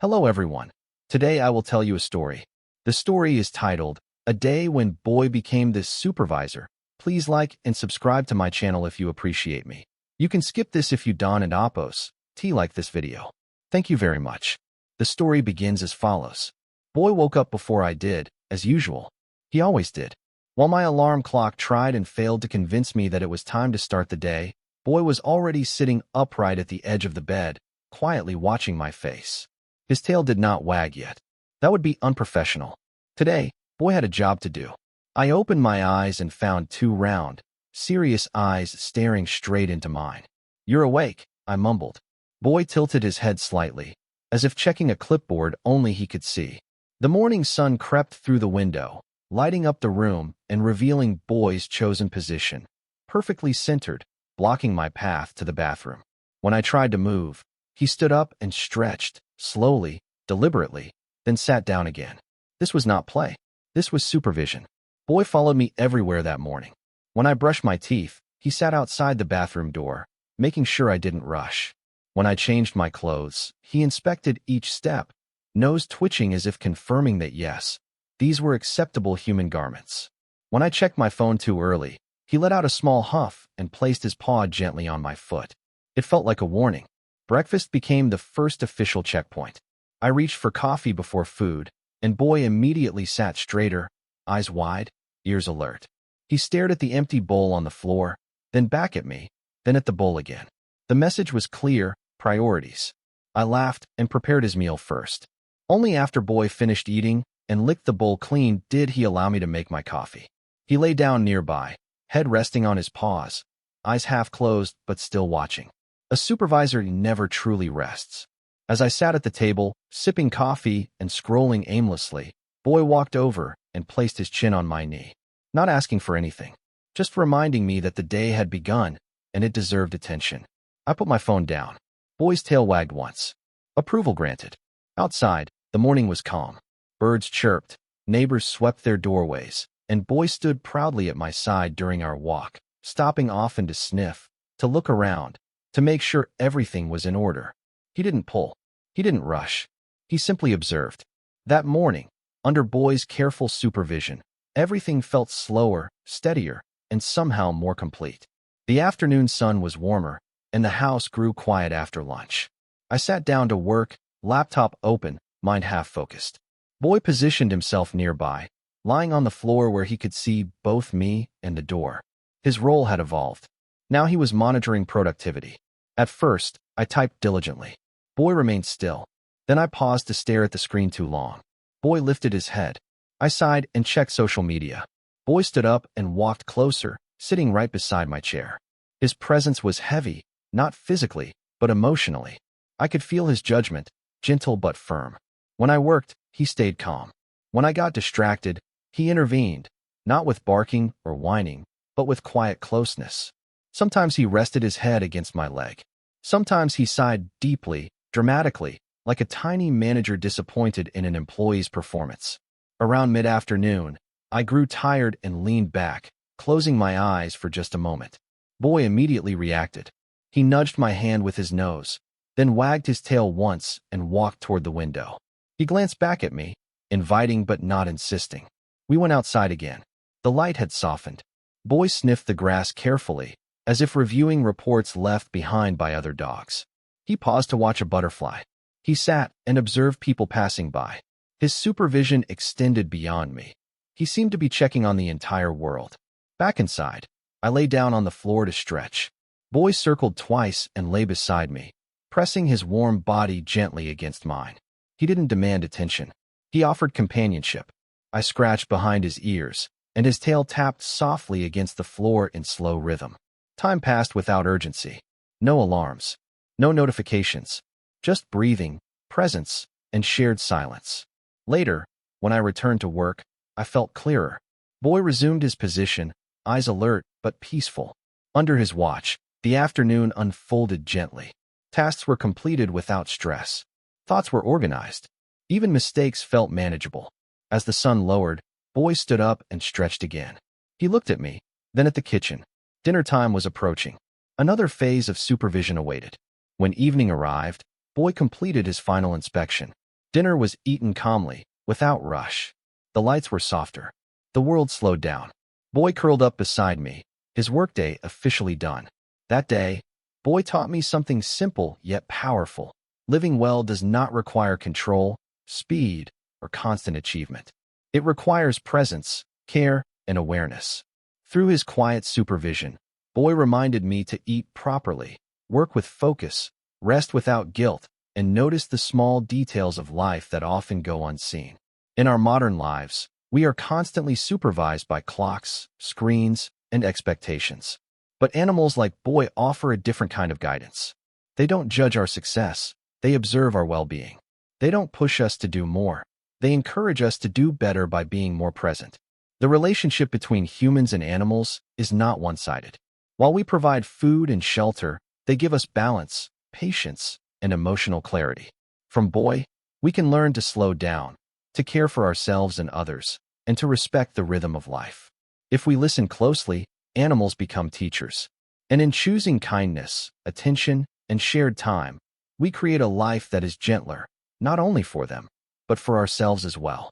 Hello everyone. Today I will tell you a story. The story is titled, A Day When Boy Became This Supervisor. Please like and subscribe to my channel if you appreciate me. You can skip this if you don't and oppose. Like this video. Thank you very much. The story begins as follows. Boy woke up before I did, as usual. He always did. While my alarm clock tried and failed to convince me that it was time to start the day, Boy was already sitting upright at the edge of the bed, quietly watching my face. His tail did not wag yet. That would be unprofessional. Today, Boy had a job to do. I opened my eyes and found two round, serious eyes staring straight into mine. "You're awake," I mumbled. Boy tilted his head slightly, as if checking a clipboard only he could see. The morning sun crept through the window, lighting up the room and revealing Boy's chosen position, perfectly centered, blocking my path to the bathroom. When I tried to move, he stood up and stretched, slowly, deliberately, then sat down again. This was not play. This was supervision. Boy followed me everywhere that morning. When I brushed my teeth, he sat outside the bathroom door, making sure I didn't rush. When I changed my clothes, he inspected each step, nose twitching as if confirming that yes, these were acceptable human garments. When I checked my phone too early, he let out a small huff and placed his paw gently on my foot. It felt like a warning. Breakfast became the first official checkpoint. I reached for coffee before food, and Boy immediately sat straighter, eyes wide, ears alert. He stared at the empty bowl on the floor, then back at me, then at the bowl again. The message was clear: priorities. I laughed and prepared his meal first. Only after Boy finished eating and licked the bowl clean did he allow me to make my coffee. He lay down nearby, head resting on his paws, eyes half closed but still watching. A supervisor never truly rests. As I sat at the table, sipping coffee and scrolling aimlessly, Boy walked over and placed his chin on my knee. Not asking for anything, just reminding me that the day had begun and it deserved attention. I put my phone down. Boy's tail wagged once. Approval granted. Outside, the morning was calm. Birds chirped, neighbors swept their doorways, and Boy stood proudly at my side during our walk, stopping often to sniff, to look around, to make sure everything was in order. He didn't pull. He didn't rush. He simply observed. That morning, under Boy's careful supervision, everything felt slower, steadier, and somehow more complete. The afternoon sun was warmer, and the house grew quiet after lunch. I sat down to work, laptop open, mind half-focused. Boy positioned himself nearby, lying on the floor where he could see both me and the door. His role had evolved. Now he was monitoring productivity. At first, I typed diligently. Boy remained still. Then I paused to stare at the screen too long. Boy lifted his head. I sighed and checked social media. Boy stood up and walked closer, sitting right beside my chair. His presence was heavy, not physically, but emotionally. I could feel his judgment, gentle but firm. When I worked, he stayed calm. When I got distracted, he intervened, not with barking or whining, but with quiet closeness. Sometimes he rested his head against my leg. Sometimes he sighed deeply, dramatically, like a tiny manager disappointed in an employee's performance. Around mid-afternoon, I grew tired and leaned back, closing my eyes for just a moment. Boy immediately reacted. He nudged my hand with his nose, then wagged his tail once and walked toward the window. He glanced back at me, inviting but not insisting. We went outside again. The light had softened. Boy sniffed the grass carefully, as if reviewing reports left behind by other dogs. He paused to watch a butterfly. He sat and observed people passing by. His supervision extended beyond me. He seemed to be checking on the entire world. Back inside, I lay down on the floor to stretch. Boy circled twice and lay beside me, pressing his warm body gently against mine. He didn't demand attention. He offered companionship. I scratched behind his ears, and his tail tapped softly against the floor in slow rhythm. Time passed without urgency. No alarms. No notifications. Just breathing, presence, and shared silence. Later, when I returned to work, I felt clearer. Boy resumed his position, eyes alert but peaceful. Under his watch, the afternoon unfolded gently. Tasks were completed without stress. Thoughts were organized. Even mistakes felt manageable. As the sun lowered, Boy stood up and stretched again. He looked at me, then at the kitchen. Dinner time was approaching. Another phase of supervision awaited. When evening arrived, Boy completed his final inspection. Dinner was eaten calmly, without rush. The lights were softer. The world slowed down. Boy curled up beside me, his workday officially done. That day, Boy taught me something simple yet powerful. Living well does not require control, speed, or constant achievement. It requires presence, care, and awareness. Through his quiet supervision, Boy reminded me to eat properly, work with focus, rest without guilt, and notice the small details of life that often go unseen. In our modern lives, we are constantly supervised by clocks, screens, and expectations. But animals like Boy offer a different kind of guidance. They don't judge our success, they observe our well-being. They don't push us to do more, they encourage us to do better by being more present. The relationship between humans and animals is not one-sided. While we provide food and shelter, they give us balance, patience, and emotional clarity. From Boy, we can learn to slow down, to care for ourselves and others, and to respect the rhythm of life. If we listen closely, animals become teachers. And in choosing kindness, attention, and shared time, we create a life that is gentler, not only for them, but for ourselves as well.